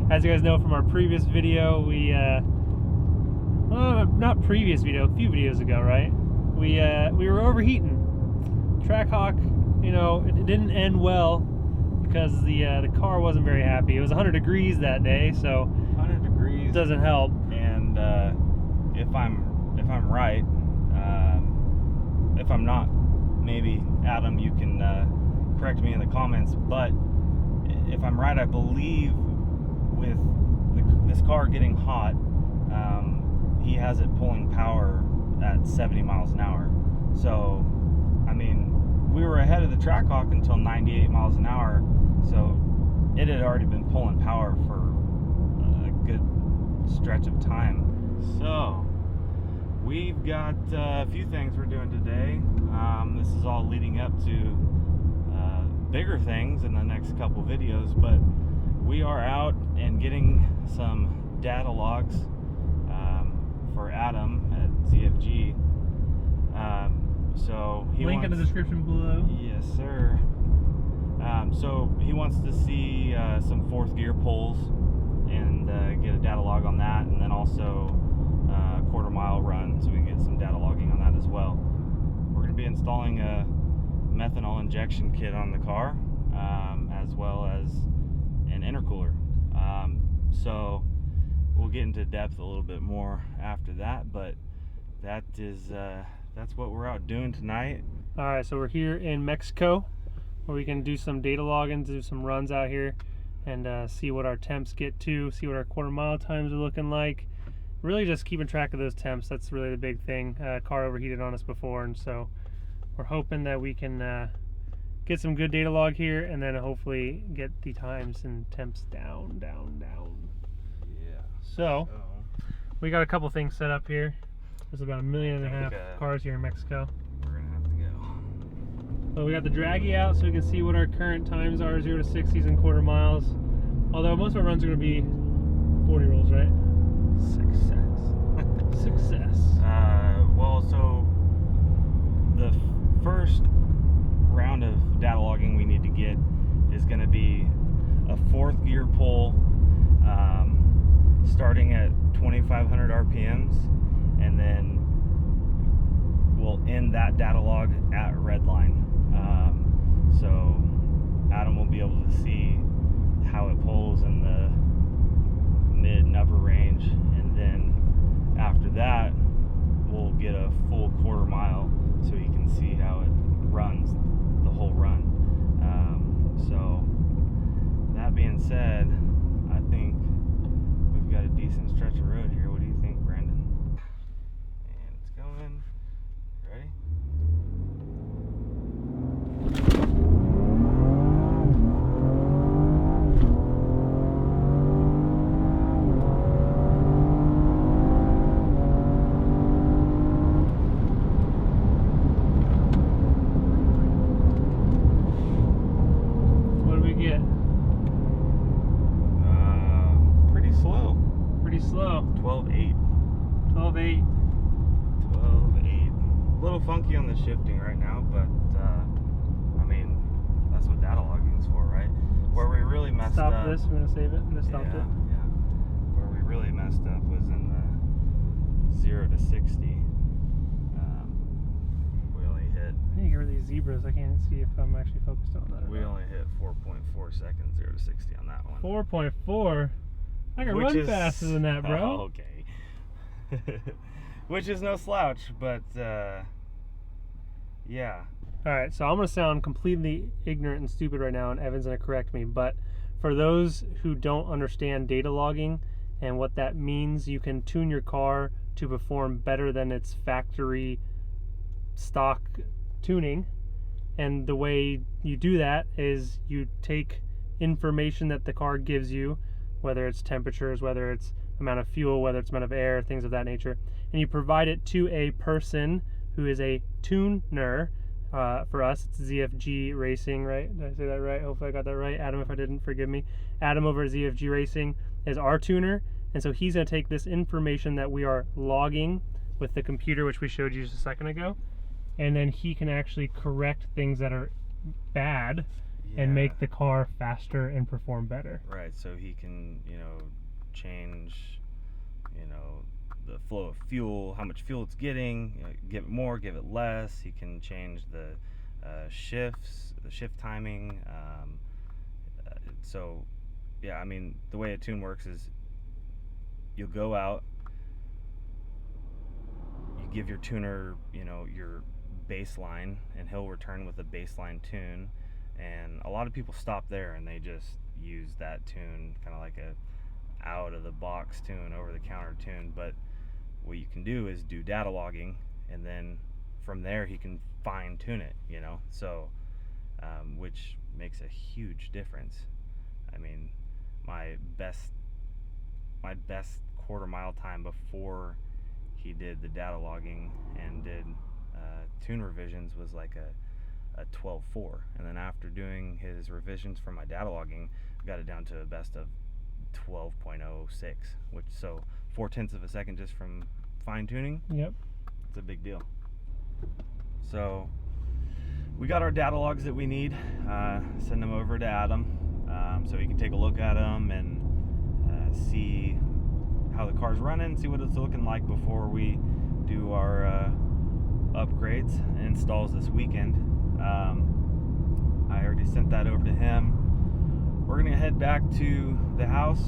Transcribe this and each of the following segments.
As you guys know from our previous video, we not previous video, a few videos ago, right? We were overheating. Trackhawk, you know, it didn't end well because the car wasn't very happy. It was 100 degrees that day, so 100 degrees doesn't help. And if I'm right, if I'm not, maybe Adam, you can correct me in the comments. But if I'm right, I believe with this car getting hot, he has it pulling power at 70 miles an hour. So, I mean, we were ahead of the Trackhawk until 98 miles an hour. So it had already been pulling power for a good stretch of time. So we've got a few things we're doing today. This is all leading up to bigger things in the next couple videos, but we are out and getting some data logs for Adam at ZFG. So he Link in the description below. Yes, sir. So he wants to see some fourth gear pulls and get a data log on that, and then also a quarter mile run, so we can get some data logging on that as well. We're going to be installing a methanol injection kit on the car, as well as an intercooler. So we'll get into depth a little bit more after that, but that is that's what we're out doing tonight. All right, so we're here in Mexico, where we can do some data logging, do some runs out here, and see what our temps get to, see what our quarter mile times are looking like. Really just keeping track of those temps. That's really the big thing. Car overheated on us before, and so we're hoping that we can get some good data log here, and then hopefully get the times and temps down. Yeah. So we got a couple things set up here. There's about 1.5 million cars here in Mexico. We're gonna have to go. So we got the draggy out so we can see what our current times are, 0 to 60s and quarter miles. Although most of our runs are going to be 40 rolls, right? Success. Well, so the first round of data logging we need to get is going to be a fourth gear pull, starting at 2,500 RPMs, and then we'll end that data log at redline. So Adam will be able to see how it pulls in the mid and upper range, and then after that we'll get a full quarter mile so he can see how it runs the whole run. So that being said, I think we've got a decent stretch of road here. What do you think, Brandon? And it's going. Ready? What do we get? Pretty slow. Pretty slow. 12.8. 12.8. 12.8. A little funky on the shifting right now, but I mean, that's what data logging is for, right? Where we really messed up. Stop this. We're gonna save it. I'm gonna stop it. Yeah. Where we really messed up was in the 0 to 60. We only hit. I need to get rid of these zebras. I can't see if I'm actually focused on that. We only hit 4.4 seconds 0 to 60 on that one. 4.4. I can run faster than that, bro. Oh, okay. Which is no slouch, but yeah. Alright, so I'm going to sound completely ignorant and stupid right now, and Evan's going to correct me, but for those who don't understand data logging and what that means, you can tune your car to perform better than its factory stock tuning. And the way you do that is you take information that the car gives you, whether it's temperatures, whether it's amount of fuel, whether it's amount of air, things of that nature, and you provide it to a person who is a tuner. For us, it's ZFG Racing, right? Did I say that right? Hopefully I got that right. Adam, if I didn't, forgive me. Adam over at ZFG Racing is our tuner, and so he's going to take this information that we are logging with the computer, which we showed you just a second ago, and then he can actually correct things that are bad and make the car faster and perform better. Right, so he can, you know, change, you know, the flow of fuel, how much fuel it's getting, you know, give it more, give it less. He can change the shifts, the shift timing. So yeah, I mean, the way a tune works is you'll go out, you give your tuner, you know, your baseline, and he'll return with a baseline tune. And a lot of people stop there and they just use that tune kind of like a out of the box tune, over the counter tune. But what you can do is do data logging, and then from there he can fine tune it, you know, so which makes a huge difference. I mean, my best quarter mile time before he did the data logging and did tune revisions was like a 12.4, and then after doing his revisions for my data logging, I got it down to a best of 12.06, which, so 0.4 of a second just from fine tuning. Yep. It's a big deal. So we got our data logs that we need. Send them over to Adam so he can take a look at them and see how the car's running, see what it's looking like before we do our upgrades and installs this weekend. I already sent that over to him. We're gonna head back to the house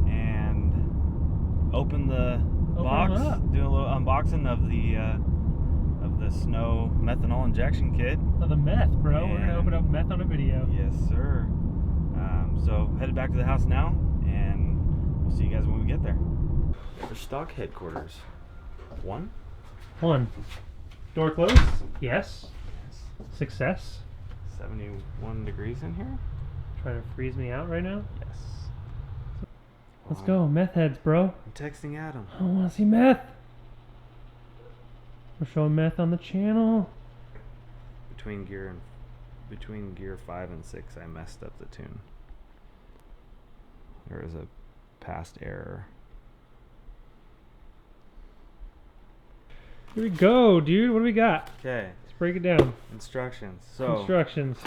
and open the box, do a little unboxing of the snow methanol injection kit. Oh, the meth, bro. We're gonna open up meth on a video. Yes, sir. So headed back to the house now, and we'll see you guys when we get there. For stock headquarters. One. Door closed? Yes. Success. 71 degrees in here. Trying to freeze me out right now? Yes. Let's go. Meth heads, bro. I'm texting Adam. I want to see meth. We're showing meth on the channel. Between gear 5 and 6, I messed up the tune. There was a past error. Here we go, dude. What do we got? Okay. Let's break it down. Instructions. So Instructions.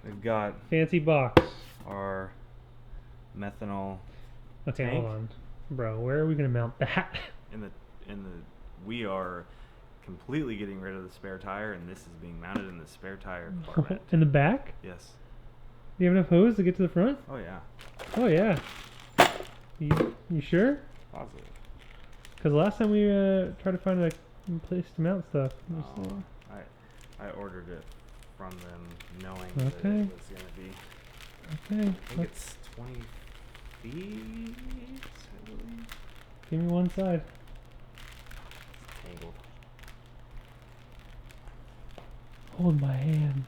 we've got Fancy box. our methanol. Okay, tank. hold on, bro. Where are we gonna mount that? We are completely getting rid of the spare tire, and this is being mounted in the spare tire compartment. In the back? Yes. Do you have enough hose to get to the front? Oh yeah. Oh yeah. You sure? Positive. Because last time we tried to find a place to mount stuff. I ordered it from them knowing that it was going to be. Okay. I think it's 20 feet, I believe. Give me one side. It's tangled. Hold my hand.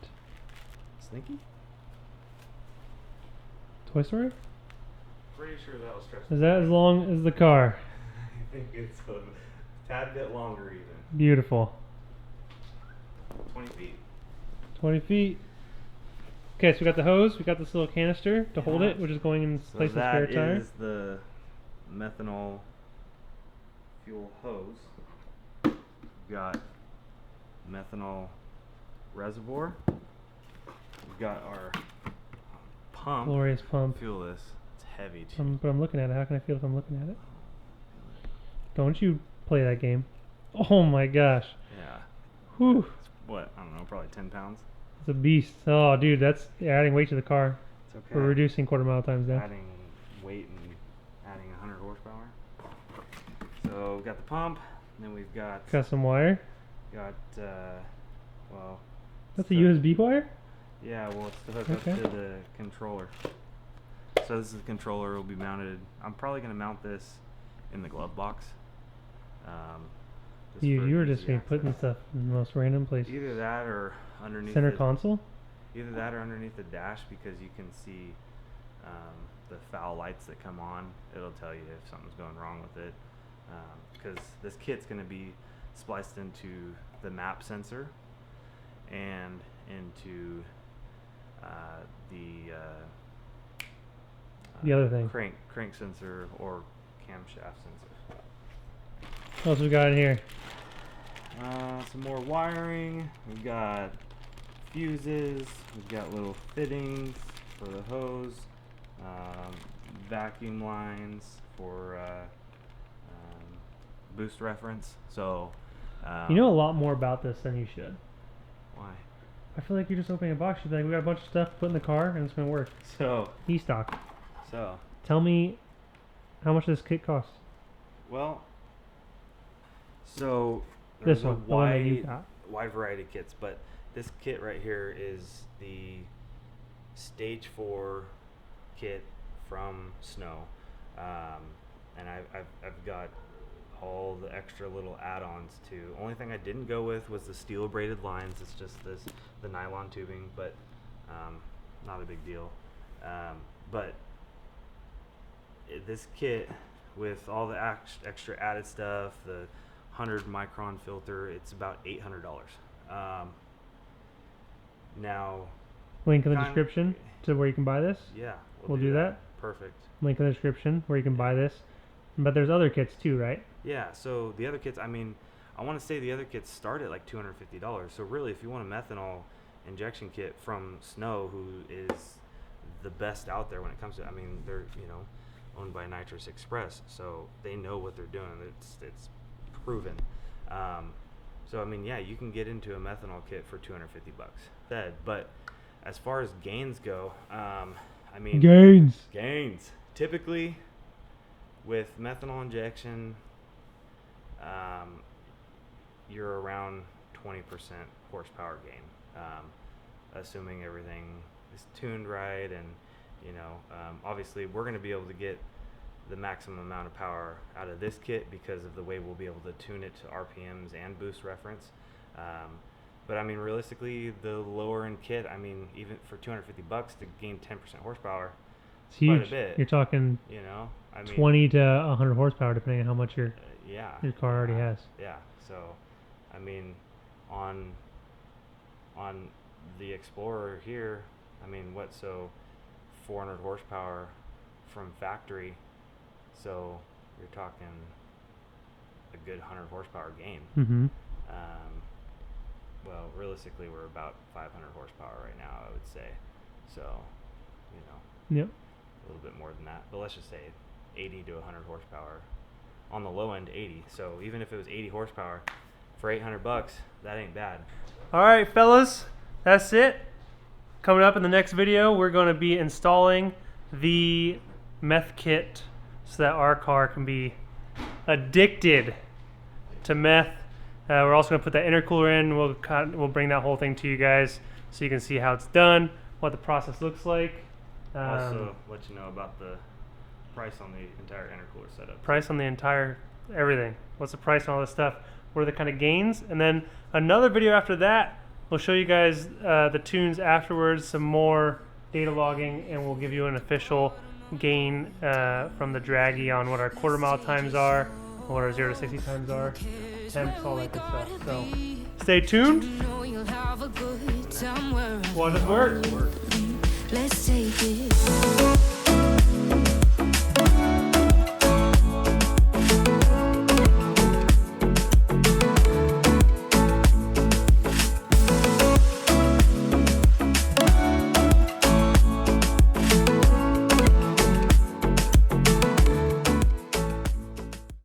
Sneaky? Toy Story? Pretty sure that was stretched. Is that as long as the car? I think it's a tad bit longer even. Beautiful. 20 feet. 20 feet. Okay, so we got the hose, we got this little canister to hold it, which is going in place of the spare tire. That is the methanol fuel hose. We've got methanol reservoir. We've got our pump. Glorious pump. Feel this. It's heavy too. But I'm looking at it. How can I feel if I'm looking at it? Don't you play that game. Oh my gosh. Yeah. Whew. It's what? I don't know, probably 10 pounds. It's a beast. Oh, dude, that's adding weight to the car. It's okay. We're reducing quarter mile times down. Adding weight and adding 100 horsepower. So we've got the pump, and then we've got some wire. Well. That's a USB wire? Yeah, well, it's to hook up to the controller. So this is the controller. Will be mounted. I'm probably going to mount this in the glove box. You were just putting stuff in the most random places. Either that or underneath center console. Either that or underneath the dash, because you can see the foul lights that come on. It'll tell you if something's going wrong with it. Because this kit's going to be spliced into the map sensor and into the other thing, crank sensor or camshaft sensor. What else we got in here? Some more wiring. We've got fuses. We've got little fittings for the hose. vacuum lines for boost reference. So You know a lot more about this than you should. why? I feel like you're just opening a box. You're like, we got a bunch of stuff to put in the car, and it's gonna work. So E-stock. so Tell me how much this kit costs. well, so This there's a one, the one that you wide got. wide variety of kits, but this kit right here is the stage 4 kit from Snow, and I've got all the extra little add-ons too. Only thing I didn't go with was the steel braided lines. It's just the nylon tubing, but not a big deal. But this kit with all the extra added stuff, the 100 micron filter, it's about $800. Now, Link in the kind- description to where you can buy this. yeah, We'll do that. Perfect. Link in the description where you can buy this. But there's other kits too, right? Yeah, so the other kits, I mean, I want to say the other kits start at like $250. So really, if you want a methanol injection kit from Snow, who is the best out there when it comes to, I mean, they're, you know, owned by Nitrous Express, so they know what they're doing. It's proven. So I mean, yeah, you can get into a methanol kit for $250. But as far as gains go, I mean, gains typically with methanol injection, you're around 20% horsepower gain, assuming everything is tuned right, and you know, obviously we're going to be able to get the maximum amount of power out of this kit because of the way we'll be able to tune it to RPMs and boost reference. But I mean, realistically, the lower end kit, I mean, even for $250 to gain 10% horsepower, It's huge. quite a bit. You're talking You know, I mean, 20 to 100 horsepower, depending on how much your yeah, car already has. Yeah. So, I mean, on the Explorer here, I mean, what? So, 400 horsepower from factory. So you're talking a good 100 horsepower gain. Mm-hmm. Well, realistically, we're about 500 horsepower right now, I would say. So, you know, Yep. a little bit more than that. But let's just say 80 to 100 horsepower. On the low end, 80. So even if it was 80 horsepower for $800, that ain't bad. All right, fellas, that's it. Coming up in the next video, we're going to be installing the meth kit so that our car can be addicted to meth. We're also going to put that intercooler in. We'll bring that whole thing to you guys so you can see how it's done, what the process looks like. Also, let you know about the price on the entire intercooler setup. Price on the entire everything. What's the price on all this stuff? What are the kind of gains? And then another video after that, we'll show you guys the tunes afterwards, some more data logging, and we'll give you an official gain from the Draggy on what our quarter mile times are, what our 0 to 60 times are, temps, all that good stuff. So stay tuned. Watch it work. Let's take it.